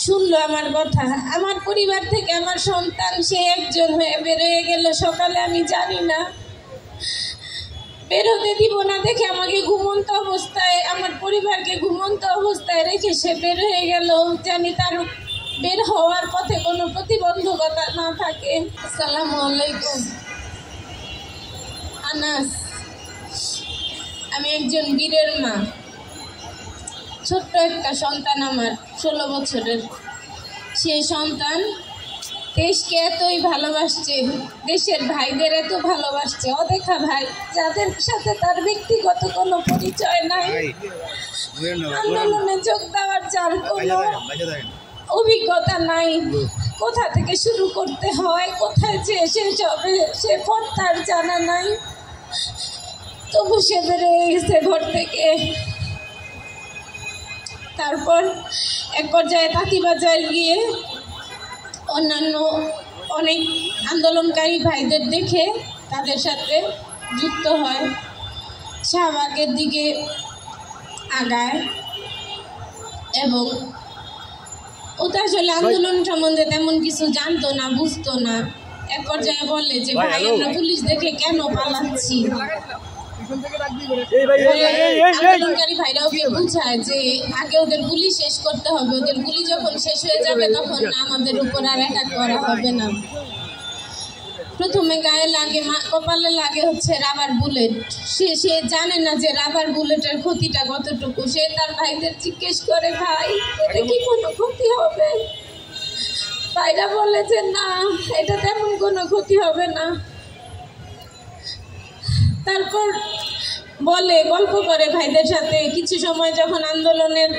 শুনলো আমার কথা। আমার পরিবার থেকে আমার সন্তান সে একজন হয়ে বেরোয় গেল সকালে, আমি জানি না বেরোতে দিব না দেখে আমাকে ঘুমন্ত অবস্থায়, আমার পরিবারকে ঘুমন্ত অবস্থায় রেখে সে বের হয়ে গেল, জানি তার বের হওয়ার পথে কোনো প্রতিবন্ধকতা না থাকে। আসসালামু আলাইকুম। আনাস, আমি একজন বীরের মা। ছোট্ট একটা সন্তান আমার 16 বছরের। সেই সন্তান দেশকে এতই ভালোবাসছে, দেশের ভাইদের এত ভালোবাসছে, অদেখা ভাই যাদের সাথে তার ব্যক্তিগত কোনো পরিচয় নাই, আন্দোলনে যোগ দেওয়ার যার কোনো অভিজ্ঞতা নাই, কোথা থেকে শুরু করতে হয়, কোথায় যে শেষ হবে সে পথ তার জানা নাই, তবু সে বেরিয়ে গেছে ঘর থেকে। তারপর এক পর্যায়ে তাঁতিবাজার গিয়ে অন্যান্য অনেক আন্দোলনকারী ভাইদের দেখে তাদের সাথে যুক্ত হয়, শাহবাগের দিকে আগায় এবং ও তো আসলে আন্দোলন সম্বন্ধে তেমন কিছু জানতো না, বুঝতো না। এক পর্যায়ে বলে যে ভাই আমরা পুলিশ দেখে কেন পালাচ্ছি। আন্দোলনকারী ভাইরা ওকে বুঝায় যে আগে ওদের গুলি শেষ করতে হবে, ওদের গুলি যখন শেষ হয়ে যাবে তখন আমাদের উপর আর অ্যাটাক করা হবে না। প্রথমে গায়ে লাগে, কপালে লাগে হচ্ছে রাবার বুলেট। সে জানে না যে রাবার বুলেটের ক্ষতিটা কতটুকু। সে তার ভাইদের জিজ্ঞেস করে ভাই এটা কি কোনো ক্ষতি হবে? ভাইরা বলে যে না, এটা তেমন কোনো ক্ষতি হবে না। তারপর বলে, গল্প করে ভাইদের সাথে। কিছু সময় যখন আন্দোলনের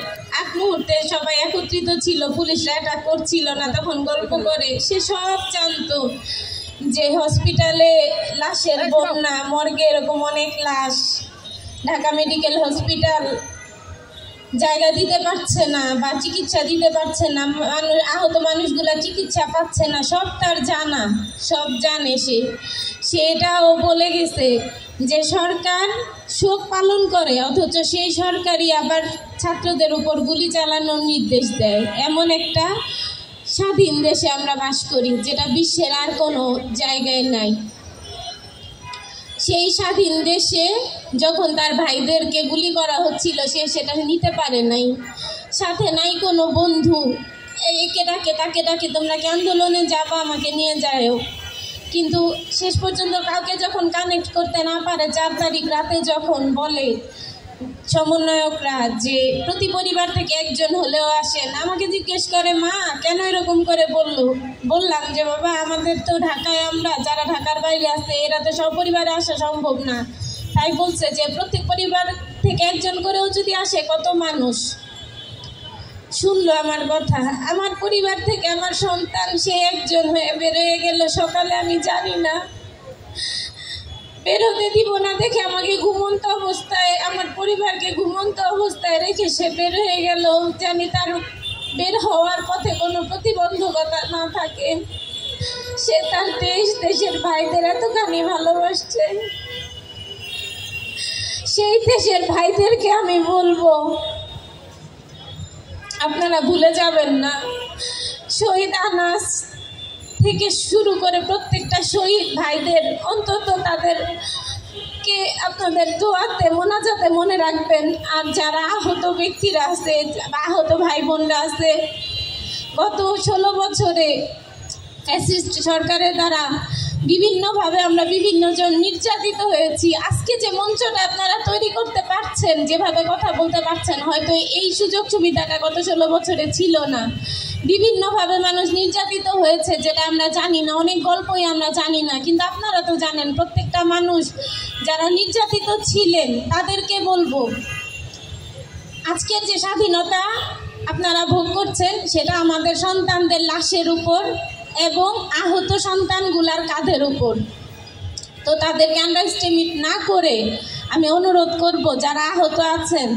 এক মুহূর্তে সবাই একত্রিত ছিল, পুলিশরা অ্যাটাক করছিল না, তখন গল্প করে সে সব জানতো যে হসপিটালে লাশের বন্যা, মর্গে এরকম অনেক লাশ, ঢাকা মেডিকেল হসপিটাল জায়গা দিতে পারছে না বা চিকিৎসা দিতে পারছে না, আহত মানুষগুলা চিকিৎসা পাচ্ছে না, সব তার জানা, সব জানে সে এটাও বলে গেছে যে সরকার শোক পালন করে অথচ সেই সরকারই আবার ছাত্রদের উপর গুলি চালানোর নির্দেশ দেয়। এমন একটা স্বাধীন দেশে আমরা বাস করি যেটা বিশ্বের আর কোনো জায়গায় নাই। সেই স্বাধীন দেশে যখন তার ভাইদেরকে গুলি করা হচ্ছিল সে সেটা নিতে পারে নাই, সাথে নাই কোনো বন্ধু, একে ডাকে তাকে ডাকে তোমরা কি আন্দোলনে যাবা, আমাকে নিয়ে যাও। কিন্তু শেষ পর্যন্ত কাউকে যখন কানেক্ট করতে না পারে, 4 তারিখ রাতে যখন বলে সমন্বয়করা যে প্রতি পরিবার থেকে একজন হলেও আসেন, আমাকে জিজ্ঞেস করে মা কেন এরকম করে বললাম যে বাবা আমাদের তো ঢাকায়, আমরা যারা ঢাকার বাইরে আছে এরা তো সব পরিবারে আসা সম্ভব না, তাই বলছে যে প্রত্যেক পরিবার থেকে একজন করেও যদি আসে কত মানুষ। শুনলো আমার কথা। আমার পরিবার থেকে আমার সন্তান সে একজন হয়ে বেরোয় গেল সকালে, আমি জানি না বেরোতে দিব না দেখে আমাকে ঘুমন্ত অবস্থায়, আমার পরিবারকে ঘুমন্ত অবস্থায় রেখে সে বের হয়ে গেল, জানি তার বের হওয়ার পথে কোনো প্রতিবন্ধকতা না থাকে। সে তার দেশের ভাইদের এতখানি ভালোবাসছে। সেই দেশের ভাইদেরকে আমি বলবো আপনারা ভুলে যাবেন না, শহীদ আনাস থেকে শুরু করে প্রত্যেকটা শহীদ ভাইদের অন্তত তাদেরকে আপনাদের দোয়াতে মোনাজাতে মনে রাখবেন। আর যারা আহত ব্যক্তিরা আছে, আহত ভাই বোনরা আছে, গত 16 বছরে ফ্যাসিস্ট সরকারের দ্বারা বিভিন্নভাবে আমরা বিভিন্নজন নির্যাতিত হয়েছি। আজকে যে মঞ্চটা আপনারা তৈরি করতে পারছেন, যেভাবে কথা বলতে পারছেন, হয়তো এই সুযোগ সুবিধাটা গত 16 বছরে ছিল না। বিভিন্নভাবে মানুষ নির্যাতিত হয়েছে যেটা আমরা জানি না, অনেক গল্পই আমরা জানি না, কিন্তু আপনারা তো জানেন। প্রত্যেকটা মানুষ যারা নির্যাতিত ছিলেন তাদেরকে বলবো আজকের যে স্বাধীনতা আপনারা ভোগ করছেন সেটা আমাদের সন্তানদের লাশের উপর এবং আহত সন্তানগুলার কাঁধের উপর। তো তাদেরকে আন্ডারএস্টিমেট না করে আমি অনুরোধ করব যারা আহত আছেন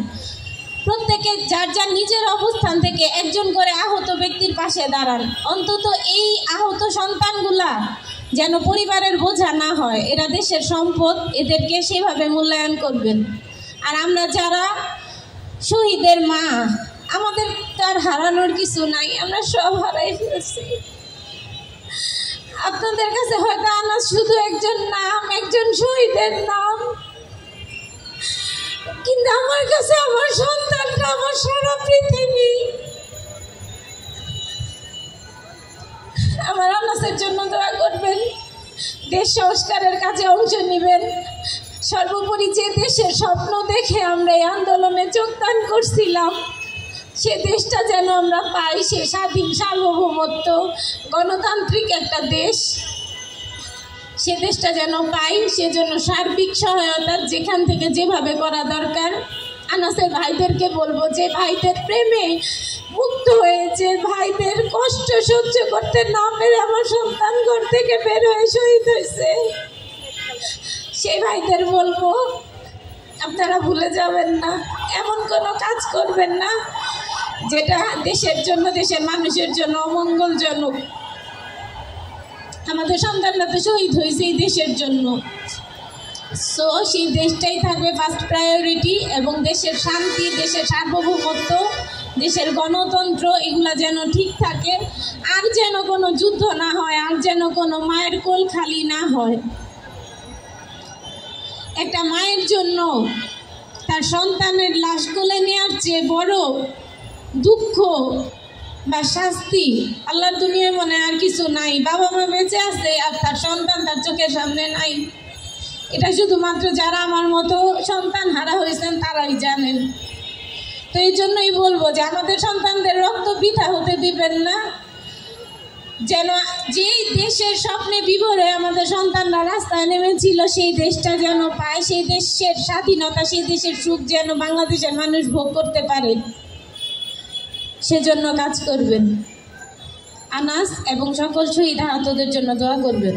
প্রত্যেকে যার যার নিজের অবস্থান থেকে একজন করে আহত ব্যক্তির পাশে দাঁড়ান। অন্তত এই আহত সন্তানগুলা যেন পরিবারের বোঝা না হয়, এরা দেশের সম্পদ, এদেরকে সেভাবে মূল্যায়ন করবেন। আর আমরা যারা শহীদের মা, আমাদের তার হারানোর কিছু নাই, আমরা সব হারাই ফেলছি। আপনাদের কাছে হয়তো আনাস শুধু একজন নাম, একজন শহীদের নাম, কিন্তু আমার কাছে আমার সন্তানটা আমার সারা পৃথিবী। আমার আনাসের জন্য দোয়া করবেন, দেশ সংস্কারের কাজে অংশ নেবেন। সর্বোপরি যে দেশের স্বপ্ন দেখে আমরা এই আন্দোলনে যোগদান করছিলাম, সে দেশটা যেন আমরা পাই, সে স্বাধীন সার্বভৌমত্ব গণতান্ত্রিক একটা দেশ, সে দেশটা যেন পাই। সেজন্য সার্বিক সহায়তা যেখান থেকে যেভাবে করা দরকার। আনাসের ভাইদেরকে বলবো, যে ভাইদের প্রেমে মুক্ত হয়েছে, ভাইদের কষ্ট সহ্য করতে না পেরে আমার সন্তান ঘর থেকে বের হয়ে শহীদ হয়েছে, সেই ভাইদের বলবো আপনারা ভুলে যাবেন না, এমন কোনো কাজ করবেন না যেটা দেশের জন্য, দেশের মানুষের জন্য অমঙ্গলজনক। আমাদের সন্তানরা তো শহীদ হয়েছে এই দেশের জন্য, সো সেই দেশটাই থাকবে ফার্স্ট প্রায়োরিটি। এবং দেশের শান্তি, দেশের সার্বভৌমত্ব, দেশের গণতন্ত্র এগুলা যেন ঠিক থাকে, আর যেন কোনো যুদ্ধ না হয়, আর যেন কোনো মায়ের কোল খালি না হয়। একটা মায়ের জন্য তার সন্তানের লাশ কোলে নেওয়ার চেয়ে বড় দুঃখ বা শাস্তি আল্লাহর দুনিয়ায় মনে আর কিছু নাই। বাবা মা বেঁচে আছে আর তার সন্তান তার চোখের সামনে নাই, এটা শুধুমাত্র যারা আমার মতো সন্তান হারা হয়েছেন তারাই জানেন। তো এই জন্যই বলবো যে আমাদের সন্তানদের রক্ত বৃথা হতে দিবেন না, যেন যেই দেশের স্বপ্নে বিভোরে আমাদের সন্তানরা রাস্তায় নেমেছিল সেই দেশটা যেন পায়, সেই দেশের স্বাধীনতা, সেই দেশের সুখ যেন বাংলাদেশের মানুষ ভোগ করতে পারে, সেজন্য কাজ করবেন। আনাস এবং সকল শহীদ আহতদের জন্য দোয়া করবেন।